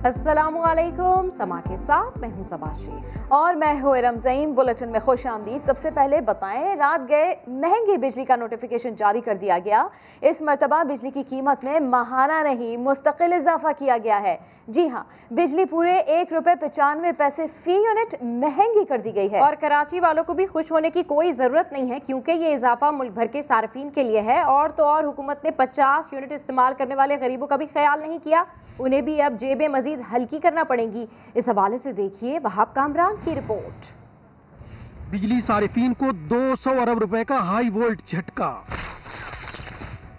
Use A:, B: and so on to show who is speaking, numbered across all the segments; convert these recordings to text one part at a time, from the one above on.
A: अस्सलामुअलैकुम, समा के साथ मैं हूं सबाशी और मैं हूं रमज़ीन। बुलेटिन में खुश आमदीद। सबसे पहले बताएं, रात गए महंगी बिजली का नोटिफिकेशन जारी कर दिया गया। इस मरतबा बिजली की कीमत में माहाना नहीं मुस्तकिल इजाफा किया गया है। जी हाँ, बिजली पूरे ₹1.95 फी यूनिट महंगी कर दी गई है और कराची वालों को भी खुश होने की कोई ज़रूरत नहीं है, क्योंकि ये इजाफा मुल्क भर के सार्फिन के लिए है। और तो और हुकूमत ने 50 यूनिट इस्तेमाल करने वाले गरीबों का भी ख्याल नहीं किया। उन्हें भी अब जेबें मजीद हल्की करना पड़ेंगी। इस हवाले से देखिए वहाब कामरान की रिपोर्ट।
B: बिजली सारिफीन को 200 अरब रुपए का हाई वोल्ट झटका।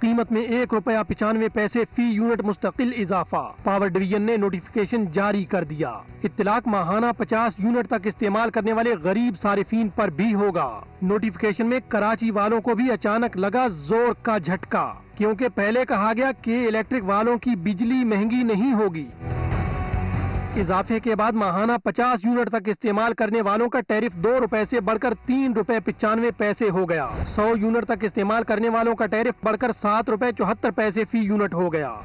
B: कीमत में ₹1.95 फी यूनिट मुस्तकिल इजाफा। पावर डिवीजन ने नोटिफिकेशन जारी कर दिया। इत्तलाक माहाना 50 यूनिट तक इस्तेमाल करने वाले गरीब सारिफीन पर भी होगा। नोटिफिकेशन में कराची वालों को भी अचानक लगा जोर का झटका, क्योंकि पहले कहा गया कि इलेक्ट्रिक वालों की बिजली महंगी नहीं होगी। इजाफे के बाद माहाना 50 यूनिट तक इस्तेमाल करने वालों का टैरिफ ₹2 से बढ़कर ₹3.95 हो गया। 100 यूनिट तक इस्तेमाल करने वालों का टैरिफ बढ़कर ₹7.74 फी यूनिट हो गया।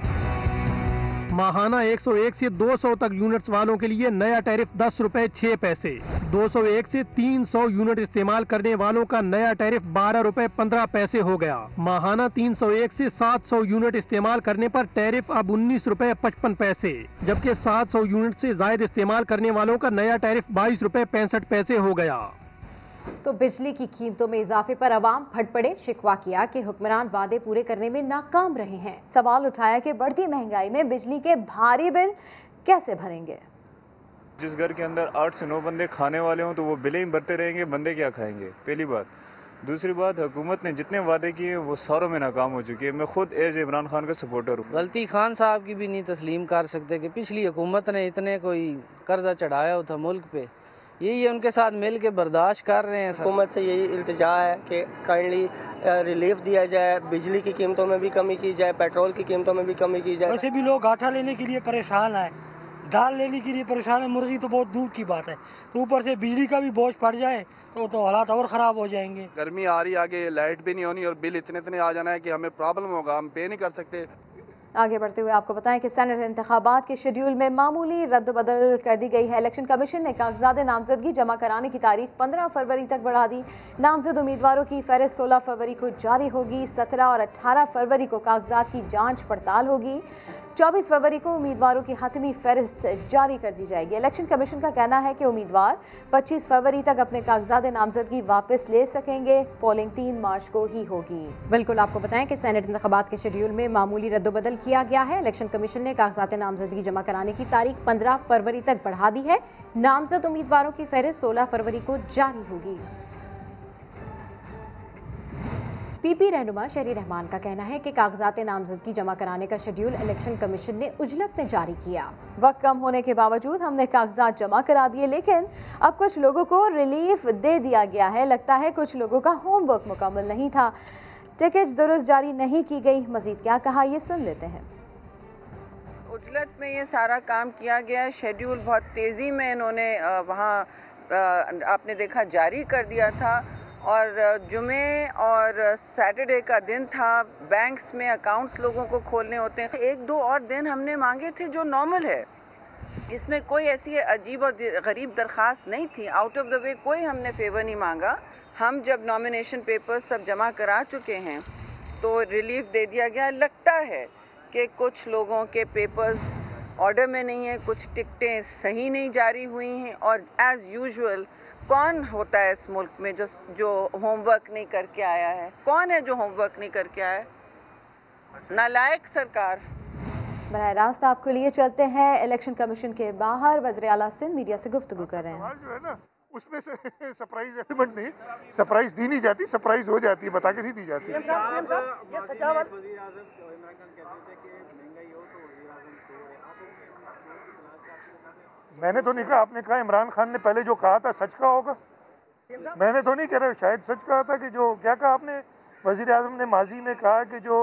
B: माहाना 101 से 200 तक यूनिट्स वालों के लिए नया टैरिफ ₹10.06। 201 से 300 यूनिट इस्तेमाल करने वालों का नया टैरिफ ₹12.15 हो गया। माहाना 301 से 700 यूनिट इस्तेमाल करने पर टैरिफ अब ₹19.55, जबकि 700 यूनिट से जायद इस्तेमाल करने वालों का नया टैरिफ ₹22.65 हो गया।
A: तो बिजली की कीमतों में इजाफे पर अवाम फट पड़े। शिकवा किया कि हुक्मरान वादे पूरे करने में नाकाम रहे हैं। सवाल उठाया कि बढ़ती महंगाई में बिजली के भारी बिल कैसे भरेंगे।
C: जिस घर के अंदर 8 से 9 बंदे खाने वाले हों तो वो बिलें ही भरते रहेंगे, बंदे क्या खाएंगे, पहली बात। दूसरी बात, हुकूमत ने जितने वादे किए वो सारों में नाकाम हो चुकी है। मैं खुद एज इमरान खान का सपोर्टर हूँ।
D: गलती खान साहब की भी नहीं तस्लीम कर सकते कि पिछली हुकूमत ने इतने कोई कर्जा चढ़ाया था मुल्क पे। यही उनके साथ मिल के बर्दाश्त कर रहे हैं।
E: हुकूमत से यही इल्तिजा है कि काइंडली रिलीफ दिया जाए, बिजली की कीमतों में भी कमी की जाए, पेट्रोल की कीमतों में भी कमी की जाए।
F: वैसे भी लोग आटा लेने के लिए परेशान है, दाल लेने के लिए परेशान है, मुर्गी तो बहुत दूर की बात है। तो ऊपर से बिजली का भी बोझ पड़ जाए तो हालात और ख़राब हो जाएंगे।
G: गर्मी आ रही, आगे लाइट भी नहीं होनी और बिल इतने आ जाना है कि हमें प्रॉब्लम होगा, हम पे नहीं कर सकते।
A: आगे बढ़ते हुए आपको बताएं कि सेनेट इंतखाबात के शेड्यूल में मामूली रद्द-बदल कर दी गई है। इलेक्शन कमीशन ने कागजात नामजदगी जमा कराने की तारीख 15 फरवरी तक बढ़ा दी। नामजद उम्मीदवारों की फहरिस्त 16 फरवरी को जारी होगी। 17 और 18 फरवरी को कागजात की जांच पड़ताल होगी। 24 फरवरी को उम्मीदवारों की हतमी फहरिस्त जारी कर दी जाएगी। इलेक्शन कमीशन का कहना है कि उम्मीदवार 25 फरवरी तक अपने कागजात नामजदगी वापस ले सकेंगे। पोलिंग 3 मार्च को ही होगी। बिल्कुल आपको बताएं कि सेनेट इंतखाबात के शेड्यूल में मामूली रद्दबदल किया गया है। इलेक्शन कमीशन ने कागजात नामजदगी जमा कराने की तारीख 15 फरवरी तक बढ़ा दी है। नामजद उम्मीदवारों की फहरिस्त 16 फरवरी को जारी होगी। पीपी रहनुमा शहरी रहमान का कहना है कि कागजात नामजदगी जमा कराने का शेड्यूल इलेक्शन कमीशन ने उजलत में जारी किया। वक्त कम होने के बावजूद हमने कागजात जमा करा दिए, लेकिन अब कुछ लोगों को रिलीफ दे दिया गया है। लगता है कुछ लोगों का होमवर्क मुकम्मल नहीं था। टिकट्स दुरुस्त जारी नहीं की गई। मजीद क्या कहा, ये सुन लेते हैं।
H: उजलत में ये सारा काम किया गया। शेड्यूल बहुत तेज़ी में इन्होंने वहाँ आपने देखा जारी कर दिया था और जुमे और सैटरडे का दिन था। बैंक्स में अकाउंट्स लोगों को खोलने होते हैं। 1-2 और दिन हमने मांगे थे जो नॉर्मल है। इसमें कोई ऐसी अजीब और गरीब दरख्वास्त नहीं थी। आउट ऑफ द वे कोई हमने फेवर नहीं मांगा। हम जब नॉमिनेशन पेपर्स सब जमा करा चुके हैं तो रिलीफ दे दिया गया। लगता है कि कुछ लोगों के पेपर्स ऑर्डर में नहीं है, कुछ टिकटें सही नहीं जारी हुई हैं। और एज़ यूजुअल कौन होता है इस मुल्क में जो होमवर्क नहीं करके आया है? कौन है जो होमवर्क नहीं करके आया है? नालायक सरकार।
A: बराह रास्त आपके लिए चलते हैं इलेक्शन कमीशन के बाहर। वज़ीर आला सिंध मीडिया से गुफ्तगू कर रहे हैं।
I: जो है ना उसमें से सरप्राइज एलिमेंट नहीं, सरप्राइज दी नहीं जाती, सरप्राइज हो जाती है, बता के नहीं दी जाती। मैंने तो नहीं कहा, आपने कहा इमरान खान ने पहले जो कहा था सच कहा होगा। मैंने तो नहीं कह रहा, शायद सच कहा था कि जो क्या कहा आपने, वजीर आजम ने माजी में कहा कि जो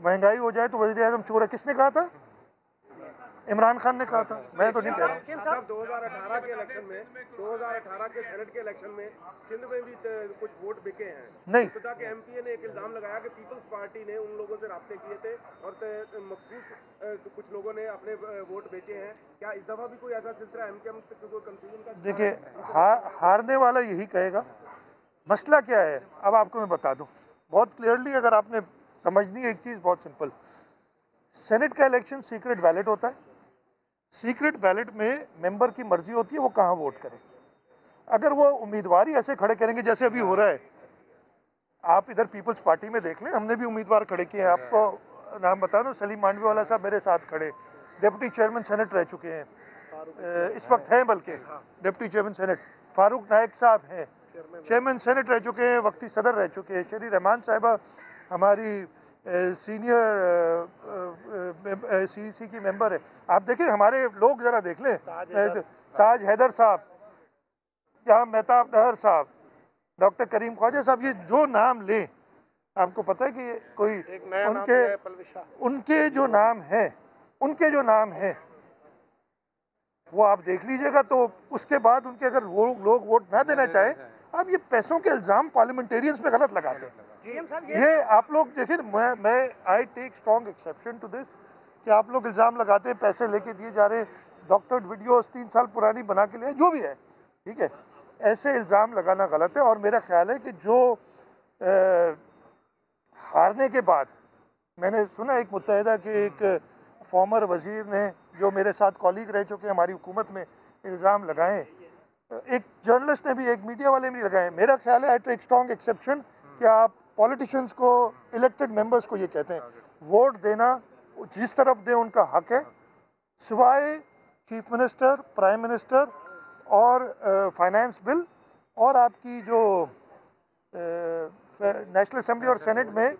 I: महंगाई हो जाए तो वजीर आजम चोर है। किसने कहा था? इमरान खान ने कहा था, मैं तो नहीं कह रहा हूँ।
J: 2018 के इलेक्शन में 2018 के सेनेट के इलेक्शन में सिंध में भी कुछ वोट बिके हैं।
I: नहीं,
J: खुदा के एमपीए ने एक इल्जाम लगाया कि पीपल्स पार्टी ने उन लोगों से राब्ते किए थे और मखसूस कुछ लोगों ने अपने वोट बेचे हैं। क्या इस दफा भी कोई ऐसा सिलसिला एमकेएम को कंफ्यूजन का?
I: देखिए, हारने वाला यही कहेगा। मसला क्या है अब आपको मैं बता दूं बहुत क्लियरली, अगर आपने समझनी है एक चीज़ बहुत सिंपल। सेनेट का इलेक्शन सीक्रेट बैलेट होता है। सीक्रेट बैलेट में मेंबर की मर्जी होती है वो कहाँ वोट करे। अगर वो उम्मीदवार ही ऐसे खड़े करेंगे जैसे अभी हो रहा है, आप इधर पीपल्स पार्टी में देख लें, हमने भी उम्मीदवार खड़े किए हैं। आपको नाम बता दूं, सलीम मांडवी वाला साहब मेरे साथ खड़े, डिप्टी चेयरमैन सेनेट रह चुके हैं, इस वक्त हैं बल्कि डिप्टी चेयरमैन सेनेट। फारूक नायक साहब हैं, चेयरमैन सेनेट रह चुके हैं, वक्ती सदर रह चुके हैं। शरी रहमान साहिबा हमारी सीनियर सीईसी की मेंबर है। आप देखें हमारे लोग ज़रा देख लें, ताज हैदर साहब, जहाँ मेहताब नहर साहब, डॉक्टर करीम ख्वाजा साहब, ये जो नाम लें आपको पता है कि कोई उनके जो नाम हैं वो आप देख लीजिएगा। तो उसके बाद उनके अगर वो लोग वोट ना देना चाहे, अब ये पैसों के इल्ज़ाम पार्लियामेंटेरियंस पे गलत लगाते हैं। ये आप लोग देखिए, मैं I take strong exception to this कि आप लोग इल्ज़ाम लगाते हैं पैसे लेके दिए जा रहे हैं, डॉक्टर वीडियोस 3 साल पुरानी बना के लिए, जो भी है ठीक है, ऐसे इल्ज़ाम लगाना गलत है। और मेरा ख्याल है कि जो हारने के बाद मैंने सुना एक मुत्तहिदा के एक फॉर्मर वज़ीर ने, जो मेरे साथ कॉलीग रह चुके हैं, हमारी हुकूमत में इल्ज़ाम लगाए, एक जर्नलिस्ट ने भी, एक मीडिया वाले ने भी लगाए। मेरा ख्याल है आई टेक स्ट्रॉन्ग एक्सेप्शन कि आप पॉलिटिशियंस को, इलेक्टेड मेंबर्स को ये कहते हैं वोट देना जिस तरफ दे उनका हक है, सिवाय चीफ मिनिस्टर, प्राइम मिनिस्टर और फाइनेंस बिल और आपकी जो नेशनल असेंबली और सेनेट में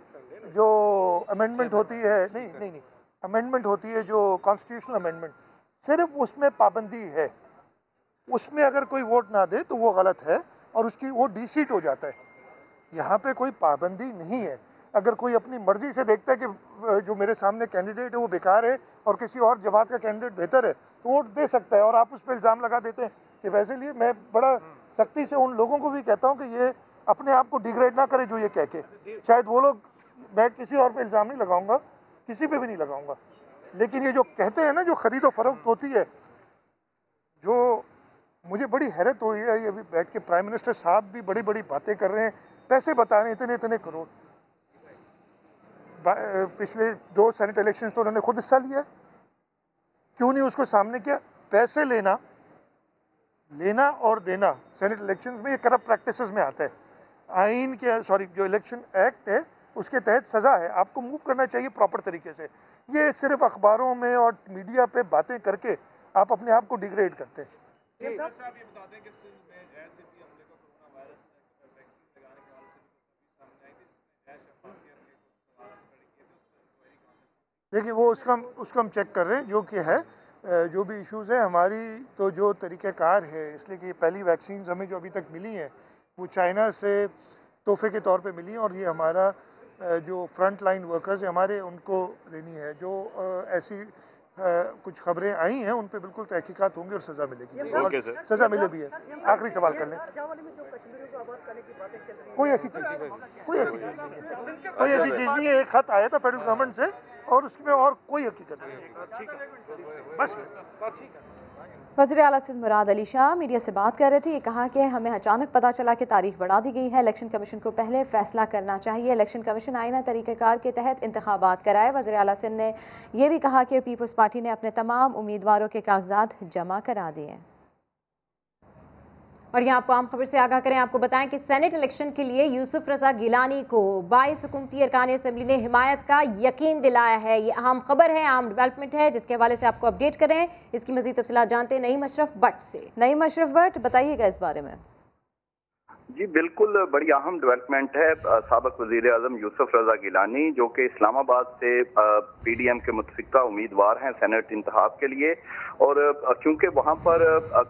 I: जो अमेंडमेंट होती है, नहीं अमेंडमेंट होती है जो कॉन्स्टिट्यूशनल अमेंडमेंट, सिर्फ उसमें पाबंदी है, उसमें अगर कोई वोट ना दे तो वो गलत है और उसकी वो डिसीट हो जाता है। यहाँ पे कोई पाबंदी नहीं है। अगर कोई अपनी मर्जी से देखता है कि जो मेरे सामने कैंडिडेट है वो बेकार है और किसी और जमात का कैंडिडेट बेहतर है, तो वोट दे सकता है। और आप उस पर इल्ज़ाम लगा देते हैं कि वैसे लिए, मैं बड़ा सख्ती से उन लोगों को भी कहता हूँ कि ये अपने आप को डिग्रेड ना करे जो ये कह के, शायद वो लोग, मैं किसी और पे इल्ज़ाम नहीं लगाऊंगा, किसी पे भी नहीं लगाऊंगा, लेकिन ये जो कहते हैं ना, जो खरीदो फरोख्त होती है, जो मुझे बड़ी हैरत हुई है, ये अभी बैठ के प्राइम मिनिस्टर साहब भी बड़ी बड़ी बातें कर रहे हैं, पैसे बता रहे हैं इतने इतने करोड़। पिछले 2 सेनेट इलेक्शन तो उन्होंने खुद हिस्सा लिया, क्यों नहीं उसको सामने किया? पैसे लेना और देना सेनेट इलेक्शंस में ये करप्ट प्रैक्टिसेस में आता है। आइन के जो इलेक्शन एक्ट है उसके तहत सज़ा है, आपको मूव करना चाहिए प्रॉपर तरीके से। ये सिर्फ अखबारों में और मीडिया पे बातें करके आप अपने आप को डिग्रेड करते हैं। देखिए वो उसका हम चेक कर रहे हैं, जो कि है जो भी इश्यूज़ है हमारी, तो जो तरीक़ाकार है, इसलिए कि ये पहली वैक्सीन हमें जो अभी तक मिली हैं वो चाइना से तोहफे के तौर पे मिली हैं, और ये हमारा जो फ्रंट लाइन वर्कर्स हैं हमारे, उनको देनी है। जो ऐसी कुछ खबरें आई हैं उन पे बिल्कुल तहकीकात होंगी और सज़ा मिलेगी, और सज़ा मिले भी है। आखिरी सवाल कर लें, कोई ऐसी चीज़ नहीं है। एक खत आया था फेडरल गवर्नमेंट से और उसमें और कोई हकीकत नहीं है, बस।
A: वज़ीर आला सिंध मुराद अली शाह मीडिया से बात कर रहे थे। ये कहा कि हमें अचानक पता चला कि तारीख बढ़ा दी गई है, इलेक्शन कमीशन को पहले फैसला करना चाहिए। इलेक्शन कमीशन आईना तरीक़ाकार के तहत इंतखाबात कराए। वज़ीर आला सिंध ने यह भी कहा कि पीपल्स पार्टी ने अपने तमाम उम्मीदवारों के कागजात जमा करा दिए। और यहाँ आपको आम खबर से आगाह करें, आपको बताएं कि सेनेट इलेक्शन के लिए यूसुफ रजा गिलानी को 22 हुकूमती अरकान असम्बली ने हिमायत का यकीन दिलाया है। ये अहम खबर है, अहम डेवलपमेंट है, जिसके हवाले से आपको अपडेट करें। इसकी मज़ीद तफसीलात जानते हैं नईम अशरफ भट्ट से। नईम अशरफ भट्ट, बताइएगा इस बारे में।
K: जी बिल्कुल, बड़ी अहम डेवलपमेंट है। साबिक वज़ीर आज़म यूसुफ रजा गिलानी, जो कि इस्लामाबाद से PDM के मुतफ़िका उम्मीदवार हैं सेनेट इंतखाब के लिए, और क्योंकि वहाँ पर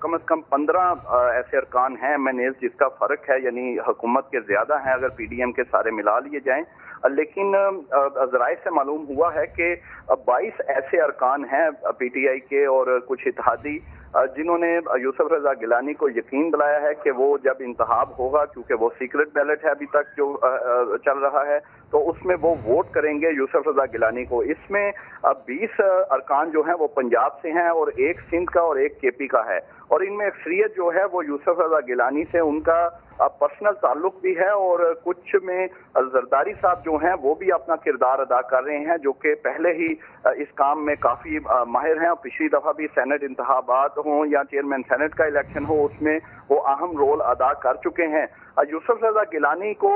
K: कम से कम 15 ऐसे अरकान हैं मैनेज, जिसका फ़र्क है, यानी हुकूमत के ज़्यादा हैं अगर PDM के सारे मिला लिए जाएँ, लेकिन ज़राए से मालूम हुआ है कि 22 ऐसे अरकान हैं PTI के और कुछ इत्तेहादी जिन्होंने यूसुफ रजा गिलानी को यकीन दिलाया है कि वो जब इंतखाब होगा, क्योंकि वो सीक्रेट बैलेट है अभी तक जो चल रहा है, तो उसमें वो वोट करेंगे यूसुफ रजा गिलानी को। इसमें 20 अरकान जो हैं वो पंजाब से हैं और एक सिंध का और एक KP का है, और इनमें अक्सरियत जो है वो यूसुफ रजा गिलानी से उनका पर्सनल ताल्लुक भी है, और कुछ में जरदारी साहब जो हैं वो भी अपना किरदार अदा कर रहे हैं, जो कि पहले ही इस काम में काफ़ी माहिर हैं। और पिछली दफ़ा भी सेनेट इंतखाबात हों या चेयरमैन सेनेट का इलेक्शन हो, उसमें वो अहम रोल अदा कर चुके हैं। यूसुफ रजा गिलानी को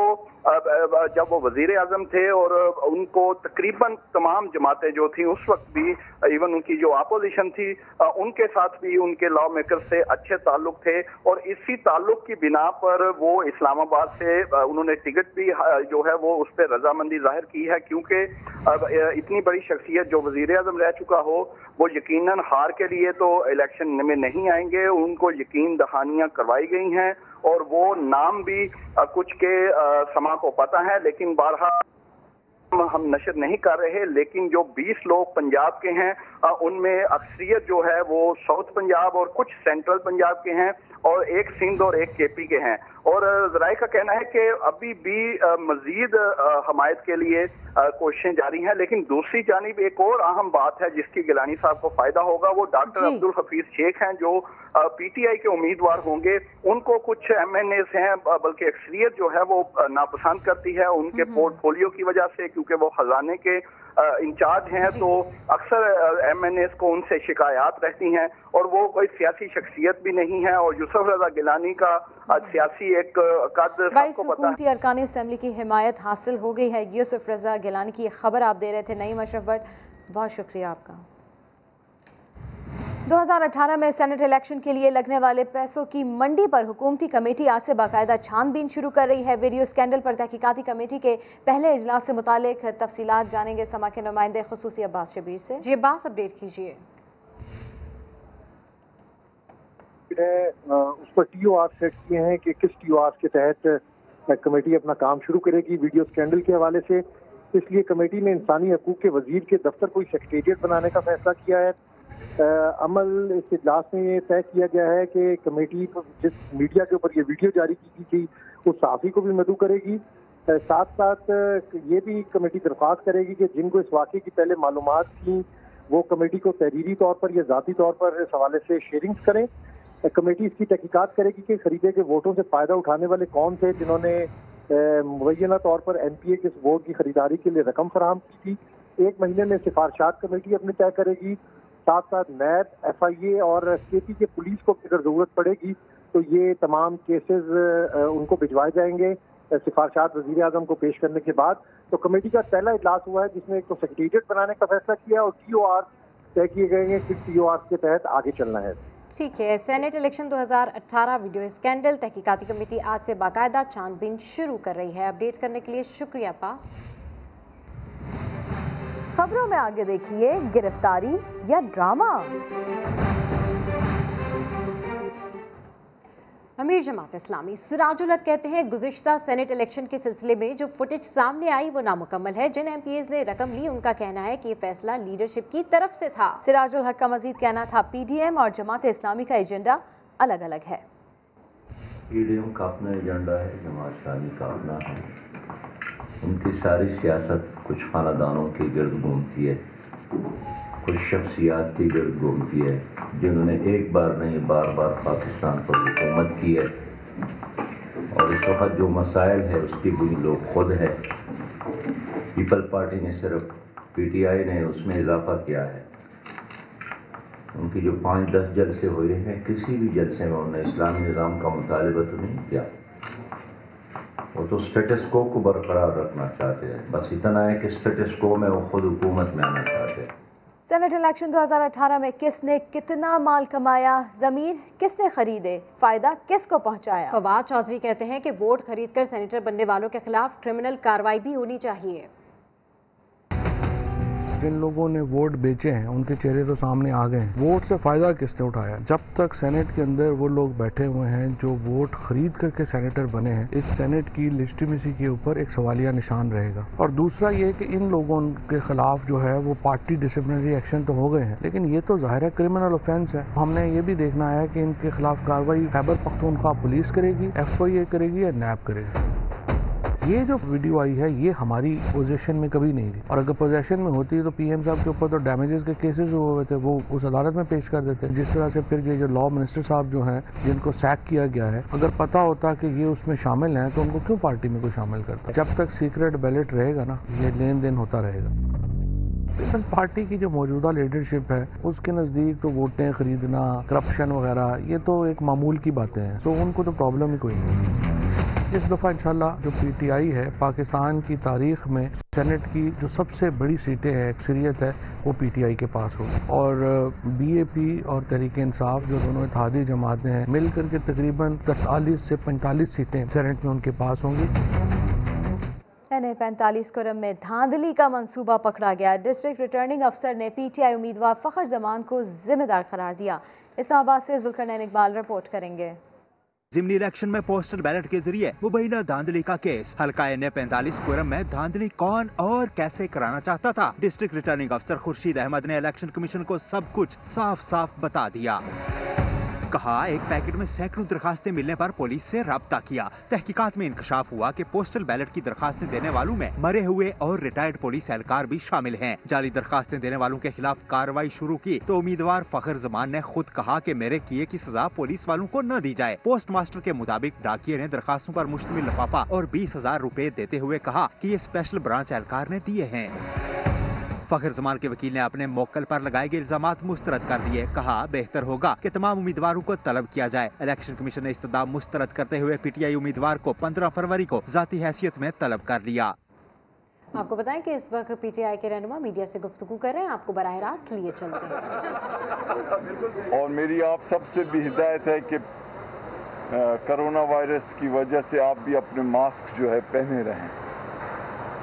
K: जब वो वजीर आजम थे और उनको तकरीबन तमाम जमातें जो थी उस वक्त भी, इवन उनकी जो अपोजिशन थी, उनके साथ भी उनके लॉ मेकर से अच्छे ताल्लुक थे, और इसी ताल्लुक की बिना पर वो इस्लामाबाद से उन्होंने टिकट भी जो है वो उस पर रजामंदी जाहिर की है, क्योंकि इतनी बड़ी शख्सियत जो वजीर आजम रह चुका हो वो यकीनन हार के लिए तो इलेक्शन में नहीं आएंगे। उनको यकीन दहानियां करवाई गई हैं और वो नाम भी कुछ के समा को पता है, लेकिन बारहा हम नशर नहीं कर रहे। लेकिन जो 20 लोग पंजाब के हैं उनमें अक्सरियत जो है वो साउथ पंजाब और कुछ सेंट्रल पंजाब के हैं, और एक सिंध और एक KP के हैं। और ज़राए का कहना है कि अभी भी मजीद हमायत के लिए कोशिशें जारी हैं। लेकिन दूसरी जानिब एक और अहम बात है जिसकी गिलानी साहब को फायदा होगा, वो डॉक्टर अब्दुल हफीज शेख हैं जो PTI के उम्मीदवार होंगे। उनको कुछ MNAs हैं, बल्कि अक्सरियत जो है वो नापसंद करती है उनके पोर्टफोलियो की वजह से, क्योंकि वो खजाने के इंचार्ज हैं, तो अक्सर MNAs को उनसे शिकायत रहती हैं, और वो कोई सियासी शख्सियत भी नहीं है। और यूसुफ रजा गिलानी का सियासी एक कद सबको पता है।
A: अरकान असेंबली की हिमायत हासिल हो गई है यूसुफ रजा गिलानी की। खबर आप दे रहे थे नईम अशरफ भट्ट, बहुत शुक्रिया आपका। 2018 में सेनेट इलेक्शन के लिए लगने वाले पैसों की मंडी पर हुकूमती कमेटी आज से बाकायदा छानबीन शुरू कर रही है। वीडियो स्कैंडल पर तहकीकाती कमेटी के पहले इजलास से मुतालिक तफसीलात जानेंगे समा के नुमाइंदे खुसूसी अब्बास शबीर से। जी अब्बास, अपडेट कीजिए।
L: उस पर TOR सेट किए हैं कि किस TOR के तहत कमेटी अपना काम शुरू करेगी वीडियो स्कैंडल के हवाले से। इसलिए कमेटी ने इंसानी हकूक के वजीर के दफ्तर को सेक्रेटेरिएट बनाने का फैसला किया है। अमल इस इजलास में ये तय किया गया है कि कमेटी जिस मीडिया के ऊपर ये वीडियो जारी की थी उस सहाफ़ी को भी मदऊ करेगी। साथ साथ ये भी कमेटी दरख्वास्त करेगी कि जिनको इस वाक़े की पहले मालूमात थी वो कमेटी को तहरीरी तौर पर या ज़ाती तौर पर इस हवाले से शेयरिंग्स करें। कमेटी इसकी तहकीकात करेगी कि खरीदे के वोटों से फ़ायदा उठाने वाले कौन थे जिन्होंने मुबैना तौर पर NPA के इस वोट की खरीदारी के लिए रकम फराहम की थी। 1 महीने में सिफारशात कमेटी अपने तय करेगी। साथ साथ नैब, FIA और KP के पुलिस को अगर ज़रूरत पड़ेगी तो ये तमाम केसेस उनको भिजवाए जाएंगे सिफारशात वज़ीर आज़म को पेश करने के बाद। तो कमेटी का पहला इजलास हुआ है जिसमें एक तो सेक्रेटेरिएट बनाने का फैसला किया और TOR तय किए गए हैं कि TOR के तहत आगे चलना है।
A: ठीक है, सेनेट इलेक्शन 2018 वीडियो स्कैंडल तहकीकाती कमेटी आज से बाकायदा छानबीन शुरू कर रही है। अपडेट करने के लिए शुक्रिया पास। खबरों में आगे देखिए, गिरफ्तारी या ड्रामा। अमीर जमात इस्लामी सिराजुल हक कहते हैं गुज़िश्ता सेनेट इलेक्शन के सिलसिले में जो फुटेज सामने आई वो नामुकम्मल है। जिन MPAs ने रकम ली उनका कहना है कि ये फैसला लीडरशिप की तरफ से था। सिराजुल हक का मजीद कहना था PDM और जमात इस्लामी का एजेंडा अलग अलग है।
M: PDM का अपना एजेंडा है, जमात इस्लामी का अपना है। उनकी सारी सियासत कुछ खानदानों के गिर्द घूमती है, कुछ शख्सियात की गिर्द घूमती है जिन्होंने एक बार नहीं बार बार पाकिस्तान पर हुकूमत की है, और इस वक्त जो मसाइल है उसकी बुनी लोग खुद है। पीपल पार्टी ने सिर्फ PTI ने उसमें इजाफा किया है। उनकी जो 5-10 जलसे हुए हैं, किसी भी जलसे में उन्होंने इस्लामी निज़ाम का मुतालिबा तो नहीं किया, वो तो स्टेटस को बरकरार रखना चाहते हैं। बस इतना है कि स्टेटस को में वो खुद हुकूमत में आना चाहते हैं।
A: सेनेट इलेक्शन 2018 में किसने कितना माल कमाया, ज़मीर किसने खरीदे, फ़ायदा किसको पहुंचाया। फवाद चौधरी कहते हैं कि वोट खरीदकर सेनेटर बनने वालों के खिलाफ क्रिमिनल कार्रवाई भी होनी चाहिए।
N: जिन लोगों ने वोट बेचे हैं उनके चेहरे तो सामने आ गए हैं। वोट से फायदा किसने उठाया? जब तक सेनेट के अंदर वो लोग बैठे हुए हैं जो वोट खरीद करके सेनेटर बने हैं, इस सेनेट की लेजिटिमेसी के ऊपर एक सवालिया निशान रहेगा। और दूसरा ये कि इन लोगों के खिलाफ जो है वो पार्टी डिसिप्लिनरी एक्शन तो हो गए हैं, लेकिन ये तो जाहिर है क्रिमिनल ऑफेंस है। हमने ये भी देखना है कि इनके खिलाफ कार्रवाई खैबर पख्तूनख्वा पुलिस करेगी, FIA करेगी या NAB करेगी। ये जो वीडियो आई है ये हमारी पोजीशन में कभी नहीं थी, और अगर पोजीशन में होती तो PM साहब के ऊपर तो डैमेजेस के केसेस हुए थे, वो उस अदालत में पेश कर देते। जिस तरह से फिर ये जो लॉ मिनिस्टर साहब जो हैं जिनको सैक किया गया है, अगर पता होता कि ये उसमें शामिल हैं तो उनको क्यों पार्टी में कोई शामिल करता? जब तक सीक्रेट बैलेट रहेगा ना, ये लेन देन होता रहेगा। पीपल्स पार्टी की जो मौजूदा लीडरशिप है उसके नज़दीक तो वोटें खरीदना, करप्शन वगैरह ये तो एक मामूल की बातें हैं, तो उनको तो प्रॉब्लम ही कोई नहीं। इस दफ़ा इंशाल्लाह जो PTI है पाकिस्तान की तारीख में सेनेट की जो सबसे बड़ी सीटें हैं, अक्सरियत है, वो PTI के पास हो। और BAP और तहरीक इंसाफ जो दोनों इत्तेहादी जमातें हैं मिलकर के तकरीबन 43 से 45 सीटें सेनेट में उनके पास होंगी।
A: NA-45 कुरम में धांधली का मंसूबा पकड़ा गया। डिस्ट्रिक्ट रिटर्निंग अफसर ने PTI उम्मीदवार फ़खर जमान को जिम्मेदार करार दिया। इस्लामाबाद से जुल्करनैन इकबाल रिपोर्ट करेंगे।
O: ज़िमनी इलेक्शन में पोस्टल बैलेट के जरिए मुबैना धांधली का केस। हल्का NA-45 कुरम में धांधली कौन और कैसे कराना चाहता था, डिस्ट्रिक्ट रिटर्निंग अफसर खुर्शीद अहमद ने इलेक्शन कमीशन को सब कुछ साफ साफ बता दिया। कहा एक पैकेट में सैकड़ों दरखास्तें मिलने पर पुलिस से राब्ता किया। तहकीकात में इंकशाफ हुआ कि पोस्टल बैलेट की दरखास्तें देने वालों में मरे हुए और रिटायर्ड पुलिस एहलकार भी शामिल हैं। जाली दरखास्तें देने वालों के खिलाफ कार्रवाई शुरू की तो उम्मीदवार फखर जमान ने खुद कहा कि मेरे किए की सजा पुलिस वालों को न दी जाए। पोस्ट मास्टर के मुताबिक डाकिये ने दरखास्तों पर मुश्तमिल लिफाफा और 20,000 रुपए देते हुए कहा कि ये स्पेशल ब्रांच एहलकार ने दिए हैं। फखर जमान के वकील ने अपने मोक्कल पर लगाए गए इल्जामात मुस्तरद कर दिए। कहा बेहतर होगा कि तमाम उम्मीदवारों को तलब किया जाए। इलेक्शन कमीशन ने इस्तदा मुस्तरद करते हुए PTI उम्मीदवार को 15 फरवरी को जाती हैसियत में तलब कर लिया।
A: आपको बताएं कि इस वक्त PTI के रहनुमा मीडिया से गुफ्तगू कर रहे हैं, आपको बराह रास्त लिए चलते हैं।
P: और मेरी आप सबसे भी हिदायत है कि कोरोना वायरस की वजह से आप भी अपने मास्क जो है पहने रहें,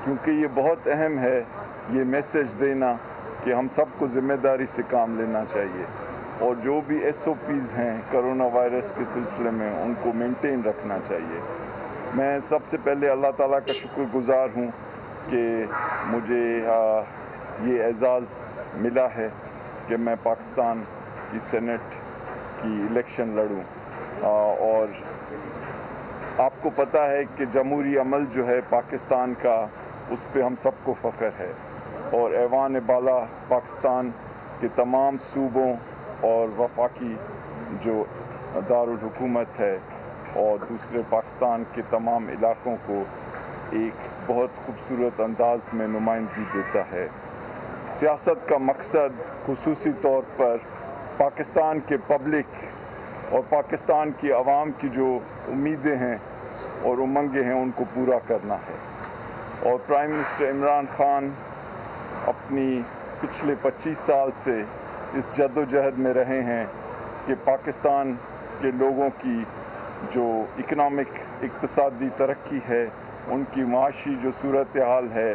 P: क्योंकि ये बहुत अहम है ये मैसेज देना कि हम सबको ज़िम्मेदारी से काम लेना चाहिए और जो भी SOPs हैं कोरोना वायरस के सिलसिले में उनको मेंटेन रखना चाहिए। मैं सबसे पहले अल्लाह ताला का शुक्रगुज़ार हूँ कि मुझे ये एज़ाज़ मिला है कि मैं पाकिस्तान की सेनेट की इलेक्शन लड़ूँ। और आपको पता है कि जमहूरी अमल जो है पाकिस्तान का, उस पर हम सबको फ़ख्र है और ऐवान बाला पाकिस्तान के तमाम सूबों और वफाकी जो दारुल हुकूमत है और दूसरे पाकिस्तान के तमाम इलाकों को एक बहुत खूबसूरत अंदाज में नुमाइंदगी देता है। सियासत का मकसद खुसूसी तौर पर पाकिस्तान के पब्लिक और पाकिस्तान की आवाम की जो उम्मीदें हैं और उमंगें हैं उनको पूरा करना है। और प्राइम मिनिस्टर इमरान खान अपनी पिछले 25 साल से इस जद्दोजहद में रहे हैं कि पाकिस्तान के लोगों की जो इकनॉमिक इक्तसादी तरक्की है, उनकी माशी जो सूरत हाल है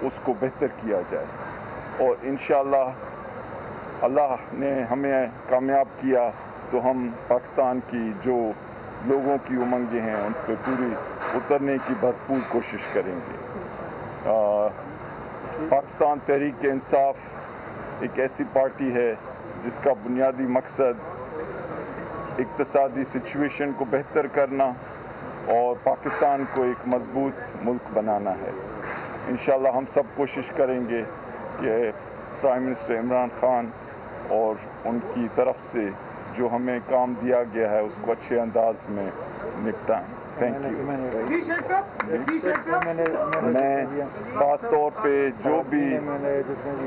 P: उसको बेहतर किया जाए। और इंशाअल्लाह अल्लाह ने हमें कामयाब किया तो हम पाकिस्तान की जो लोगों की उमंगें हैं उन पर पूरी उतरने की भरपूर कोशिश करेंगे। पाकिस्तान तहरीक इंसाफ एक ऐसी पार्टी है जिसका बुनियादी मकसद इक्तसादी सिचुएशन को बेहतर करना और पाकिस्तान को एक मजबूत मुल्क बनाना है। इंशाअल्लाह हम सब कोशिश करेंगे कि प्राइम मिनिस्टर इमरान खान और उनकी तरफ से जो हमें काम दिया गया है उसको अच्छे अंदाज में निपटाएं। Thank you. मैं ख़ास तौर पे जो भी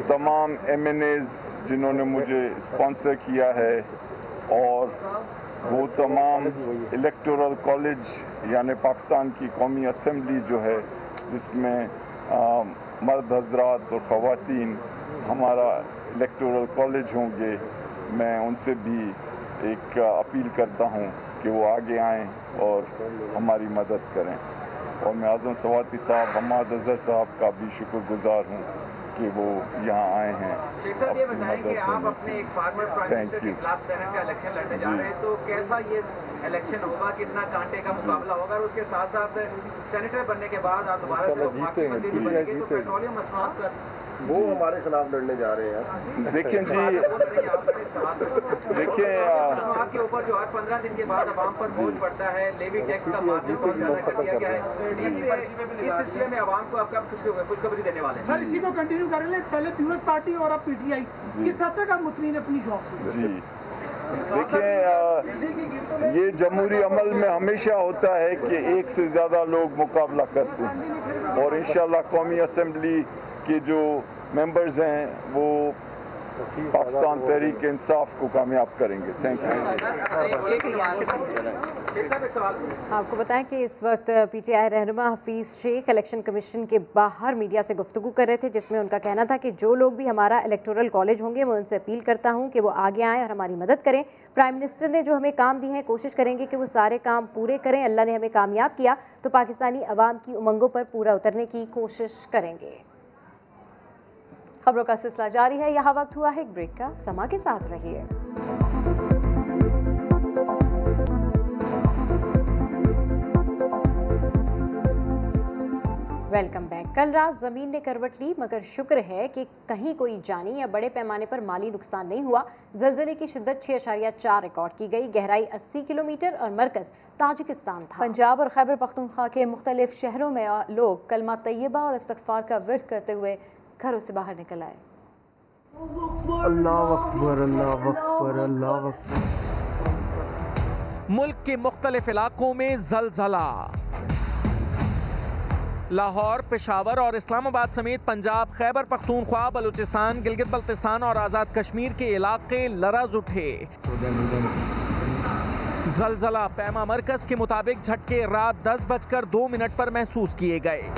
P: तमाम MNAs जिन्होंने मुझे स्पॉन्सर किया है और वो तमाम इलेक्टोरल कॉलेज यानी पाकिस्तान की कौमी असम्बली जो है जिसमें मर्द हजरात और ख़वातीन हमारा इलेक्टोरल कॉलेज होंगे, मैं उनसे भी एक अपील करता हूँ कि वो आगे आएँ और हमारी मदद करें। और मैं आज़म सवाती साहब, हम्माद अज़हर साहब का भी शुक्रगुज़ार हूँ कि वो यहाँ आए हैं।
Q: शेख साहब ये बताएं कि आप अपने एक फार्मर प्राइम मिनिस्टर के खिलाफ सेनेट का इलेक्शन लड़ने जा रहे हैं, तो कैसा ये इलेक्शन होगा, कितना कांटे का मुकाबला होगा, और उसके साथ साथ सेनेटर बनने के बाद आप दोबारा से वफाकी मंत्री बनेंगे तो पेट्रोलियम मसनूआत
J: वो हमारे खिलाफ लड़ने जा रहे हैं।
P: देखिए जी, देखिए
Q: के ऊपर जो हर 15 दिन के बाद आवाम पर बोझ पड़ता है, लेवी टैक्स का मार्जिन बहुत ज्यादा कर दिया गया है, इस सिलसिले में आवाम को आप कब खुशखबरी देने वाले हैं?
R: सर इसी को कंटिन्यू करेंगे, पहले पीपल्स पार्टी और अब पीटीआई, किस हद तक आप मुतमईन अपनी जॉब से?
P: जी देखिए, ये जमहूरी अमल में हमेशा होता है कि एक से ज़्यादा लोग मुकाबला करते हैं और इंशाल्लाह कौमी असम्बली के जो मेंबर्स हैं वो पाकिस्तान तहरीक इंसाफ को कामयाब करेंगे। Thank
Q: you.
A: आपको बताएं कि इस वक्त पीटीआई रहनुमा हफीज़ शेख इलेक्शन कमीशन के बाहर मीडिया से गुफ्तगू कर रहे थे, जिसमें उनका कहना था कि जो लोग भी हमारा इलेक्टोरल कॉलेज होंगे मैं उनसे अपील करता हूं कि वो आगे आएँ और हमारी मदद करें। प्राइम मिनिस्टर ने जो हमें काम दिए हैं कोशिश करेंगे कि वो सारे काम पूरे करें। अल्लाह ने हमें कामयाब किया तो पाकिस्तानी अवाम की उमंगों पर पूरा उतरने की कोशिश करेंगे। खबरों का सिलसिला जारी है, यहाँ वक्त हुआ है एक ब्रेक का, समा के साथ रहिए। Welcome back. कल रात ज़मीन ने करवट ली, मगर शुक्र है कि कहीं कोई जानी या बड़े पैमाने पर माली नुकसान नहीं हुआ। ज़लज़ले की शिद्दत 6.4 रिकॉर्ड की गई, गहराई 80 किलोमीटर और मरकज़ ताजिकिस्तान था। पंजाब और खैबर पख्तूनख्वा के मुख्तलिफ शहरों में लोग कलमा तैयबा और इस्तग़फ़ार का विर्द करते हुए घरों से बाहर निकल आए।
S: अल्लाह अकबर, अल्लाह अकबर, अल्लाह अकबर।
T: मुल्क के मुख्तलिफ इलाकों में ज़लज़ला। लाहौर, पेशावर और इस्लामाबाद समेत पंजाब, खैबर पख्तूनख्वा, बलूचिस्तान, गिलगित बल्तिस्तान और आज़ाद कश्मीर के इलाके लरज़ उठे। ज़लज़ला पैमा मरकज़ के मुताबिक झटके रात 10:02 पर महसूस किए गए।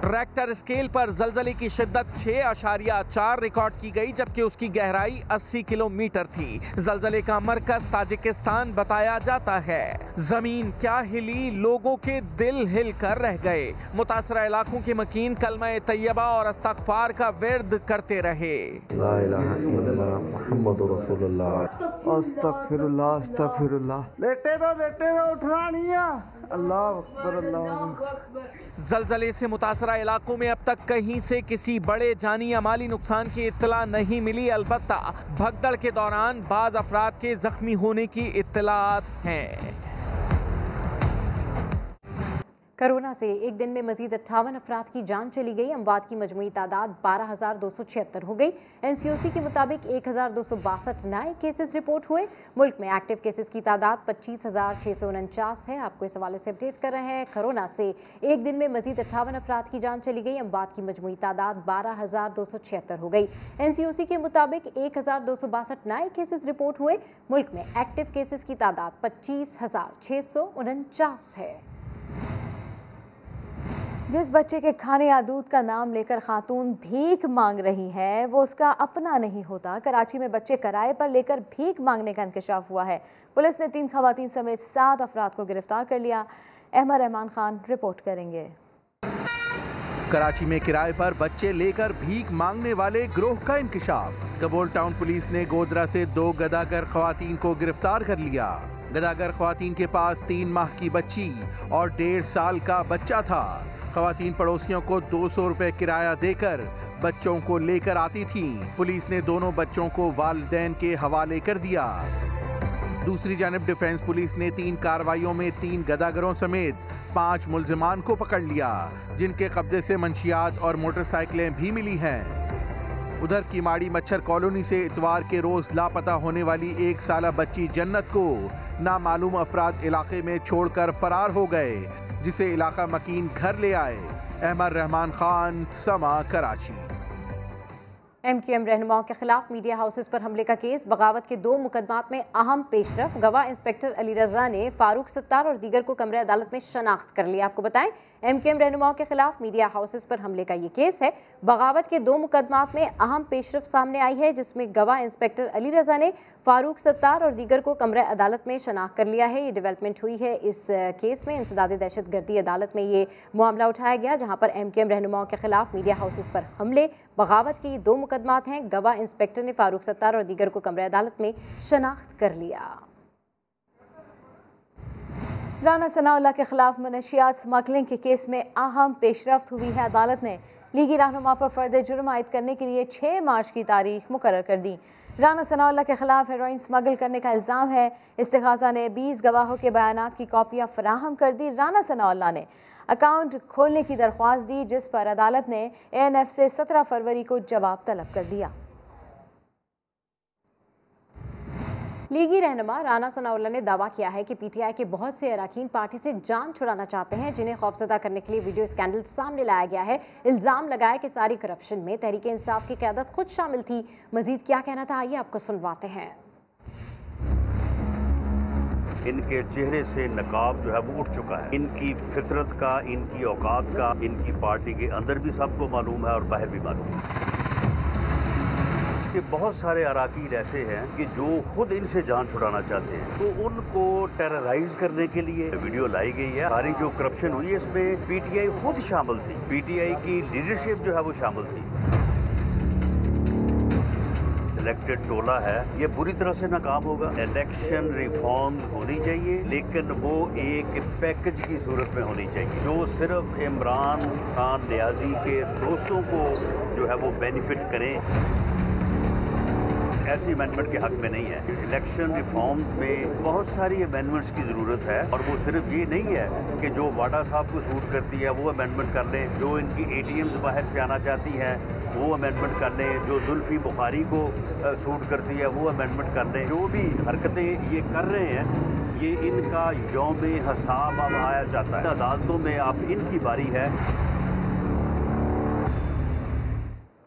T: रेक्टर स्केल पर ज़लज़ले की शिद्दत 6.4 रिकॉर्ड की गई, जबकि उसकी गहराई 80 किलोमीटर थी। ज़लज़ले का मरकज़ ताजिकिस्तान बताया जाता है। ज़मीन क्या हिली, लोगों के दिल हिल कर रह गए। मुतासरा इलाकों के मकीन कलमा तैयबा और इस्तग़फ़ार का विर्द करते रहे।
S: ला इलाहा इल्लल्लाह मुहम्मदुर रसूलुल्लाह, अस्तगफिरुल्लाह, अस्तगफिरुल्लाह। लेटे दो, उठना नहीं है। अल्लाह अकबर, अल्लाह अकबर।
T: ज़लज़ले से मुतासरा इलाकों में अब तक कहीं से किसी बड़े जानी या माली नुकसान की इत्तला नहीं मिली। अलबत्ता भगदड़ के दौरान बाज़ अफराद के जख्मी होने की इत्तलात हैं।
A: कोरोना से एक दिन में मजीद 58 अफराद की जान चली गई। अमवात की मजमूई तादाद 12,276 हो गई। NCOC के मुताबिक 1,262 नए केसेस रिपोर्ट हुए। मुल्क में एक्टिव केसेस की तादाद 25,649 है। आपको इस हवाले से अपडेट कर रहे हैं। कोरोना से एक दिन में मजीद 58 अफराद की जान चली गई। अमवात की मजमूई तादाद 12,276 हो गई। NCOC के मुताबिक 1,262 नए केसेस रिपोर्ट हुए। मुल्क में एक्टिव केसेस की तादाद 25,649 है। जिस बच्चे के खाने या दूध का नाम लेकर खातून भीख मांग रही है वो उसका अपना नहीं होता। कराची में बच्चे किराए पर लेकर भीख मांगने का इंकशाफ हुआ है। पुलिस ने 3 खवातीन समेत 7 अफराद को गिरफ्तार कर लिया। अहमद रहमान खान रिपोर्ट करेंगे।
U: कराची में किराए पर बच्चे लेकर भीख मांगने वाले गिरोह का इंकशाफ। कबोल टाउन पुलिस ने गोदरा से 2 गदागर खवातीन को गिरफ्तार कर लिया। गदागर खवातीन के पास 3 माह की बच्ची और 1.5 साल का बच्चा था। खवातीन पड़ोसियों को 200 रुपए किराया देकर बच्चों को लेकर आती थीं। पुलिस ने दोनों बच्चों को वालिदैन के हवाले कर दिया। दूसरी जानिब डिफेंस पुलिस ने 3 कार्रवाइयों में 3 गदागरों समेत 5 मुल्जिमान को पकड़ लिया, जिनके कब्जे से मंशियात और मोटरसाइकिलें भी मिली हैं। उधर कीमाड़ी मच्छर कॉलोनी से इतवार के रोज लापता होने वाली 1 साला बच्ची जन्नत को नामालूम अफराद इलाके में छोड़कर फरार हो गए, जिसे इलाका मकीन घर ले आए। अहमद रहमान खान, समा, कराची।
A: MQM रहनुमाओं के खिलाफ मीडिया हाउसेस पर हमले का केस। बगावत के 2 मुकदमात में अहम पेशरफ। गवाह इंस्पेक्टर अली रजा ने फारूक सत्तार और दीगर को कमरे अदालत में शनाख्त कर लिया। आपको बताएं MQM रहनुमाओं के खिलाफ मीडिया हाउसेस पर हमले का ये केस है। बगावत के 2 मुकदमात में अहम पेशरफ सामने आई है, जिसमें गवाह इंस्पेक्टर अली रजा ने फारूक सत्तार और दीगर को कमरे अदालत में शनाख्त कर लिया है। ये डेवलपमेंट हुई है इस केस में। इंसदादी दहशतगर्दी अदालत में ये मामला उठाया गया, जहां पर MKM रहनुमाओं के खिलाफ मीडिया हाउसेस पर हमले, बगावत की 2 मुकदमात हैं। गवाह इंस्पेक्टर ने फारूक सत्तार और दीगर को कमरे अदालत में शनाख्त कर लिया। राना सनाउल्लाह के खिलाफ मनशियात स्मगलिंग के केस में अहम पेशरफ्त हुई है। अदालत ने लीगी रहनुमा पर फर्द जुर्म आयद करने के लिए 6 मार्च की तारीख मुकर्रर कर दी। राना सनाउल्लाह के खिलाफ हेरोइन स्मगल करने का इल्ज़ाम है। इस्तिग़ासा ने 20 गवाहों के बयानात की कॉपियाँ फराहम कर दी। राना सनाउल्लाह ने अकाउंट खोलने की दरख्वास्त दी, जिस पर अदालत ने ANF से 17 फरवरी को जवाब तलब कर दिया। लीगी रहनुमा राना सनाउल्लाह ने दावा किया है कि PTI के बहुत से अरकान पार्टी से जान छुड़ाना चाहते हैं, जिन्हें खौफजदा करने के लिए वीडियो स्कैंडल सामने लाया गया है। इल्ज़ाम लगाया कि सारी करप्शन में तहरीक इंसाफ की क़यादत खुद शामिल थी। मजीद क्या कहना था, आइए आपको सुनवाते हैं।
B: इनके चेहरे से नकाब जो है वो उठ चुका है। इनकी फितरत का, इनकी औकात का, इनकी पार्टी के अंदर भी सबको मालूम है और बाहर भी मालूम है कि बहुत सारे अराकीन ऐसे हैं कि जो खुद इनसे जान छुड़ाना चाहते हैं, तो उनको टेरराइज करने के लिए वीडियो लाई गई है। सारी जो करप्शन हुई है इसमें PTI खुद शामिल थी, PTI की लीडरशिप जो है वो शामिल थी। इलेक्टेड टोला है, ये बुरी तरह से नाकाम होगा। इलेक्शन रिफॉर्म होनी चाहिए, लेकिन वो एक पैकेज की सूरत में होनी चाहिए, जो सिर्फ इमरान खान नियाजी के दोस्तों को जो है वो बेनिफिट करें। ऐसी अमेंडमेंट के हक में नहीं है। इलेक्शन रिफॉर्म में बहुत सारी अमेंडमेंट्स की ज़रूरत है, और वो सिर्फ ये नहीं है कि जो वाडा साहब को सूट करती है वो अमेंडमेंट कर लें, जो इनकी ATMs बाहर से आना चाहती हैं वो अमेंडमेंट कर लें, जो जुल्फी बुखारी को सूट करती है वो अमेंडमेंट कर लें। जो भी हरकतें ये कर रहे हैं, ये इनका यौम हिसाब अब आया जाता है। अदालतों में अब इनकी बारी है।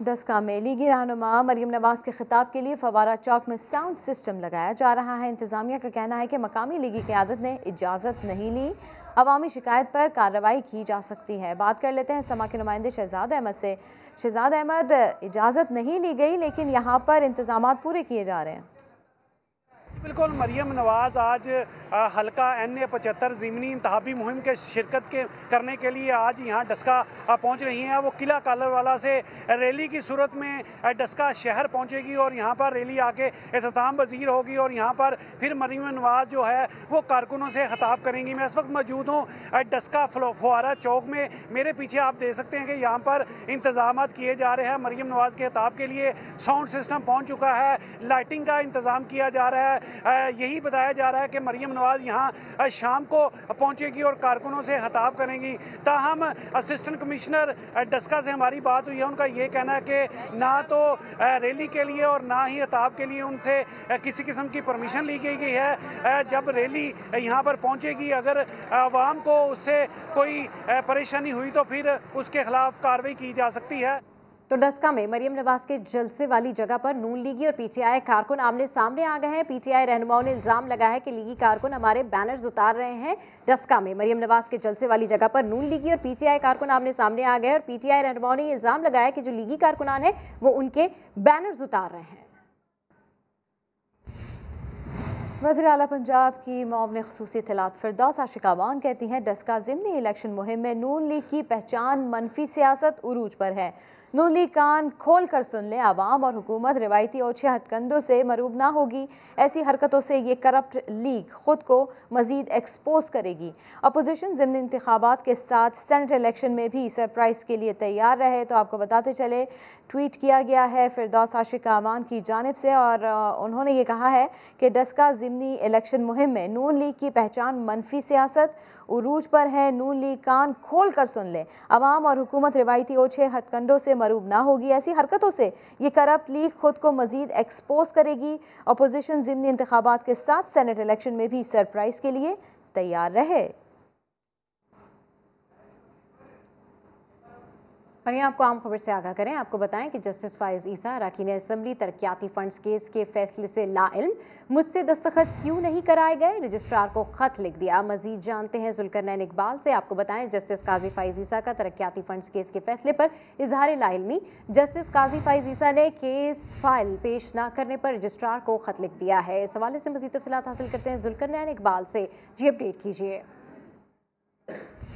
A: दस्का में लीगी रहनुमा मरियम नवाज के खिताब के लिए फवारा चौक में साउंड सिस्टम लगाया जा रहा है। इंतजामिया का कहना है कि मकामी लीगी क़यादत ने इजाज़त नहीं ली। अवामी शिकायत पर कार्रवाई की जा सकती है। बात कर लेते हैं समा के नुमाइंदे शहजाद अहमद से। शहजाद अहमद, इजाज़त नहीं ली गई, लेकिन यहाँ पर इंतजामात पूरे किए जा रहे हैं।
R: बिल्कुल, मरियम नवाज़ आज हल्का NA 75 ज़मीनी इंतखाबी मुहिम के शिरकत करने के लिए आज यहाँ डस्का पहुँच रही हैं। वो किला कालरवाला से रैली की सूरत में डस्का शहर पहुँचेगी और यहाँ पर रैली आके इख्तिताम पज़ीर होगी, और यहाँ पर फिर मरियम नवाज़ जो है वो कारकुनों से खिताब करेंगी। मैं इस वक्त मौजूद हूँ डस्का फुआरा चौक में। मेरे पीछे आप देख सकते हैं कि यहाँ पर इंतजाम किए जा रहे हैं। मरियम नवाज़ के खिताब के लिए साउंड सिस्टम पहुँच चुका है, लाइटिंग का इंतज़ाम किया जा रहा है। यही बताया जा रहा है कि मरियम नवाज़ यहाँ शाम को पहुँचेगी और कारकुनों से खिताब करेंगी। ताहम असिस्टेंट कमिश्नर डस्का से हमारी बात हुई है, उनका ये कहना है कि ना तो रैली के लिए और ना ही खिताब के लिए उनसे किसी किस्म की परमिशन ली गई है। जब रैली यहाँ पर पहुँचेगी, अगर आवाम को उससे कोई परेशानी हुई तो फिर उसके खिलाफ कार्रवाई की जा सकती है।
A: तो डस्का में मरियम नवाज के जलसे वाली जगह पर नून लीगी और PTI कारकुन आमने सामने आ गए हैं। PTI रहनुमाओं ने इल्ज़ाम लगाया है कि लीगी कारकुन हमारे बैनर्स उतार रहे हैं। डस्का में मरियम नवाज के जलसे वाली जगह पर नून लीगी और PTI कारकुन आमने सामने आ गए और PTI रहनुमाओं ने इल्ज़ाम लगाया कि जो लीगी कारकुनान है वो उनके बैनर्स उतार रहे हैं। वज़ीर आला पंजाब की मुआविन ख़ुसूसी इत्तलात फिरदौस आशिकावान कहती हैं डस्का ज़िमनी इलेक्शन मुहिम में नून लीग की पहचान मनफी सियासत उरूज पर है। नून लीग कान खोल कर सुन ले, आवाम और हुकूमत रिवायती ओछे हथकंडों से मरूब ना होगी। ऐसी हरकतों से ये करप्ट लीग खुद को मजीद एक्सपोज करेगी। अपोजिशन ज़िमनी इंतखाबात के साथ सेनेट इलेक्शन में भी सरप्राइज़ के लिए तैयार रहे। तो आपको बताते चले, ट्वीट किया गया है फिरदौस आशिकावान की जानिब से, और उन्होंने ये कहा है कि डस्का ज़िमनी इलेक्शन मुहिम में नून लीग की पहचान मनफी सियासत उरूज पर है। नून लीग कान खोल कर सुन ले, आवाम और हुकूमत रिवायती ओछे हथकंडों से मरूब ना होगी। ऐसी हरकतों से ये करप्ट लीग खुद को मजीद एक्सपोज करेगी। अपोजिशन ज़िमनी इंतखाबात के साथ सेनेट इलेक्शन में भी सरप्राइज के लिए तैयार रहे। और यहाँ आपको आम खबर से आगाह करें, आपको बताएं कि जस्टिस फाइज ईसा अरकान असम्बली तरक्याती फंड्स केस के फैसले से लाइल्म, मुझसे दस्तखत क्यों नहीं कराए गए, रजिस्ट्रार को खत लिख दिया। मजीद जानते हैं जुल्करनैन इकबाल से। आपको बताएं जस्टिस काजी फाइज ईसा का तरक्याती फंड्स केस के फैसले पर इजहार लाइल्मी, जस्टिस काजी फाइज ईसा ने केस फाइल पेश न करने पर रजिस्ट्रार को खत लिख दिया है। इस हवाले से मजीद तफसीलात हासिल करते हैं जुल्करनैन इकबाल से। जी अपडेट कीजिए।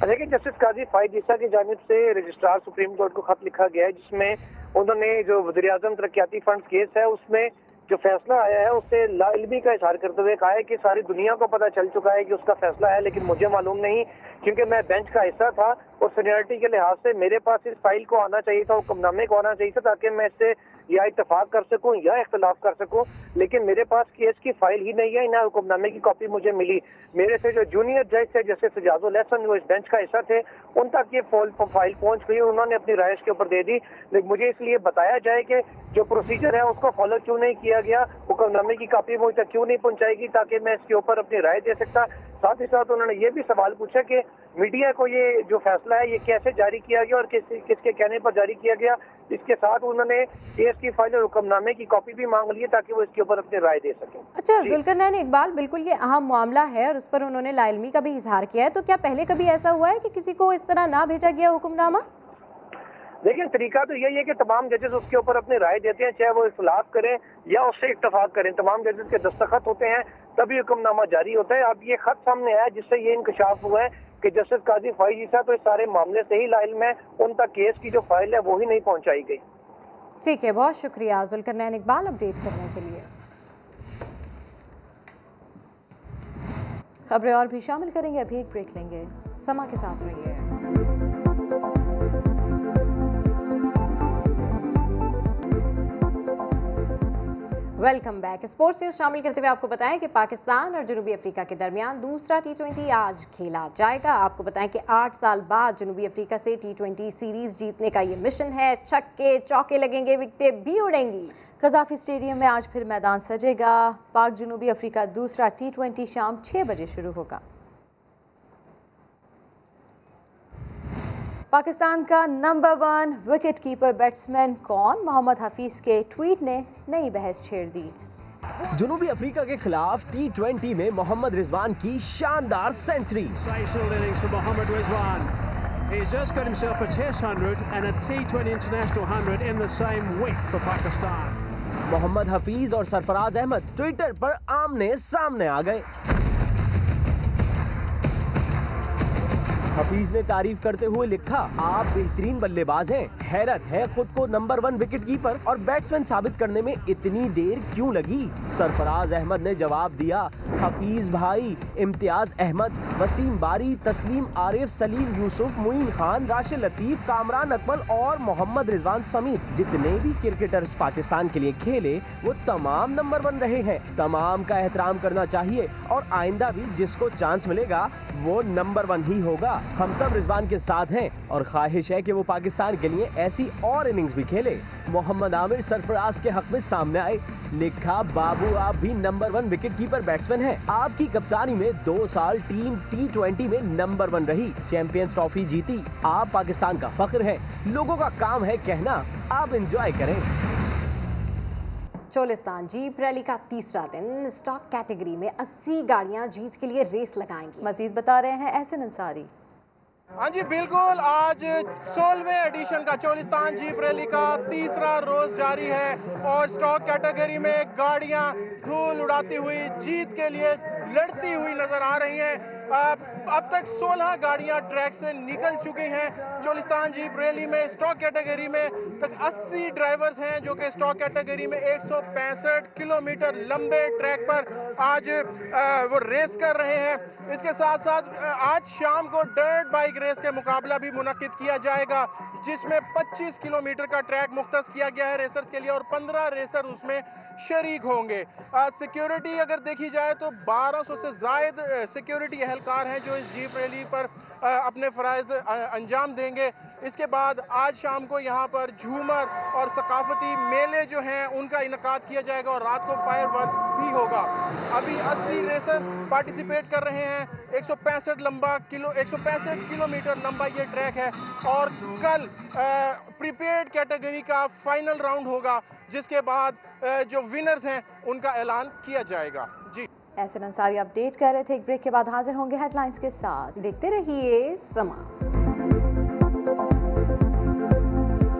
L: देखिए, जस्टिस काजी फाइज ईसा की जानिब से रजिस्ट्रार सुप्रीम कोर्ट को खत लिखा गया है, जिसमें उन्होंने जो वज़ीर-ए-आज़म तरक्याती फंड्स केस है उसमें जो फैसला आया है उससे लाइल्मी का इजहार करते हुए कहा है कि सारी दुनिया को पता चल चुका है कि उसका फैसला है, लेकिन मुझे मालूम नहीं, क्योंकि मैं बेंच का हिस्सा था और सीनियरिटी के लिहाज से मेरे पास इस फाइल को आना चाहिए था, हुक्मनामे को आना चाहिए था, ताकि मैं इससे या इत्तेफाक कर सकूं या इख्तिलाफ कर सकूं, लेकिन मेरे पास केस की फाइल ही नहीं है, ना हुक्मनामे की कॉपी मुझे मिली। मेरे से जो जूनियर जज थे जैसे सजाजुल हसन, वो इस बेंच का हिस्सा थे, उन तक ये फाइल पहुंच गई, उन्होंने अपनी राय के ऊपर दे दी। लेकिन मुझे इसलिए बताया जाए कि जो प्रोसीजर है उसको फॉलो क्यों नहीं किया गया, हुक्मनामे की कॉपी मुझ तक क्यों नहीं पहुंचाएगी, ताकि मैं इसके ऊपर अपनी राय दे सकता। साथ ही साथ उन्होंने ये भी सवाल पूछा कि मीडिया को ये जो फैसला है ये कैसे जारी किया गया और किसके कहने पर जारी किया गया। इसके साथ उन्होंने केस की फाइल और हुक्मनामे की कॉपी भी मांग ली है ताकि वो इसके ऊपर अपनी राय दे सकें।
A: अच्छा जुल्करनैन इकबाल, बिल्कुल ये अहम मामला है और उस पर उन्होंने लाइल्मी का भी इजहार किया है, तो क्या पहले कभी ऐसा हुआ है कि किसी को इस तरह ना भेजा गया हुक्मनामा?
L: देखिए, तरीका तो यही है कि तमाम जजेस उसके ऊपर अपनी राय देते हैं, चाहे वो इख्तिलाफ करें या उससे इत्तफाक करें, तमाम जजेस के दस्तखत होते हैं तभी हुक्मनामा जारी होता है। अब ये खत सामने आया जिससे ये इंकशाफ हुआ है कि जस्टिस काजी फाइज ईसा तो इस सारे मामले से ही लाइल्म है, उन तक केस की जो फाइल है वो ही नहीं पहुंचाई गई।
A: ठीक है, बहुत शुक्रिया जुल्करनैन इकबाल अपडेट करने के लिए। खबरें और भी शामिल करेंगे, अभी एक ब्रेक लेंगे, समा के साथ रहिए। Welcome back. स्पोर्ट्स न्यूज शामिल करते हुए आपको बताएं कि पाकिस्तान और जनूबी अफ्रीका के दरमियान दूसरा T20 आज खेला जाएगा। आपको बताएं कि 8 साल बाद जनूबी अफ्रीका से T20 सीरीज जीतने का ये मिशन है। छक्के चौके लगेंगे, विकेटें भी उड़ेंगी। कज़ाफी स्टेडियम में आज फिर मैदान सजेगा। पाक जनूबी अफ्रीका दूसरा T20 शाम 6 बजे शुरू होगा। पाकिस्तान का नंबर 1 विकेट कीपर बैट्समैन कौन? मोहम्मद हफीज के ट्वीट ने नई बहस छेड़ दी।
C: जनूबी अफ्रीका के खिलाफ T20 में मोहम्मद रिजवान की शानदार century.
V: He's just got himself a Test 100 and a T20 International 100 in the same week for Pakistan.
C: Mohammad Hafeez और सरफराज अहमद ट्विटर पर आमने सामने आ गए। हफीज ने तारीफ करते हुए लिखा, आप बेहतरीन बल्लेबाज हैं, हैरत है खुद को नंबर 1 विकेट कीपर और बैट्समैन साबित करने में इतनी देर क्यों लगी। सरफराज अहमद ने जवाब दिया, हफीज भाई, इम्तियाज अहमद, वसीम बारी, तस्लीम आरिफ, सलीम यूसुफ, मुईन खान, राशिद लतीफ, कामरान अकमल और मोहम्मद रिजवान समेत जितने भी क्रिकेटर्स पाकिस्तान के लिए खेले वो तमाम नंबर 1 रहे हैं। तमाम का एहतराम करना चाहिए और आइंदा भी जिसको चांस मिलेगा वो नंबर 1 ही होगा। हम सब रिजवान के साथ हैं और ख्वाहिश है कि वो पाकिस्तान के लिए ऐसी और इनिंग्स भी खेले। मोहम्मद आमिर सरफराज के हक में सामने आए, लिखा, बाबू आप भी नंबर 1 विकेट कीपर बैट्समैन हैं। आपकी कप्तानी में 2 साल टीम T20 में नंबर 1 रही, चैंपियंस ट्रॉफी जीती। आप पाकिस्तान का फख्र हैं, लोगों का काम है कहना, आप एंजॉय करें।
A: चोलिस्तान जीप रैली का तीसरा दिन, स्टॉक कैटेगरी में 80 गाड़ियां जीत के लिए रेस लगाएंगी। मजीद बता रहे हैं एहसन अंसारी।
J: हाँ जी बिल्कुल, आज 16वें एडिशन का चोलिस्तान जीप रैली का तीसरा रोज जारी है और स्टॉक कैटेगरी में गाड़ियां धूल उड़ाती हुई जीत के लिए लड़ती हुई नजर आ रही हैं। अब तक 16 गाड़ियां ट्रैक से निकल चुकी हैं। चोलिस्तान जीप रैली में स्टॉक कैटेगरी में तक 80 ड्राइवर्स हैं जो कि स्टॉक कैटेगरी में 165 किलोमीटर लंबे ट्रैक पर आज वो रेस कर रहे हैं। इसके साथ साथ आज शाम को डर्ट बाइक रेस के मुकाबला भी मुनक्किद किया जाएगा, जिसमें 25 किलोमीटर का ट्रैक मुख्तस किया गया है रेसर्स के लिए और 15 रेसर उसमें शरीक होंगे। सिक्योरिटी अगर देखी जाए तो 1200 से जायद सिक्योरिटी एहलकार हैं जो इस जीप रैली पर अपने फ़राइज़ अंजाम देंगे। इसके बाद आज शाम को यहाँ पर झूमर और सकाफती मेले जो हैं उनका इनकाद किया जाएगा और रात को फायर वर्क्स भी होगा। अभी 80 रेसर्स पार्टिसिपेट कर रहे हैं। 165 किलोमीटर लंबा ये ट्रैक है और कल प्रीपेड कैटेगरी का फाइनल राउंड होगा, जिसके बाद जो विनर्स हैं उनका ऐलान किया जाएगा। जी,
A: एहसन अंसारी अपडेट कर रहे थे। एक ब्रेक के बाद हाजिर होंगे हेडलाइंस के साथ। देखते रहिए समा।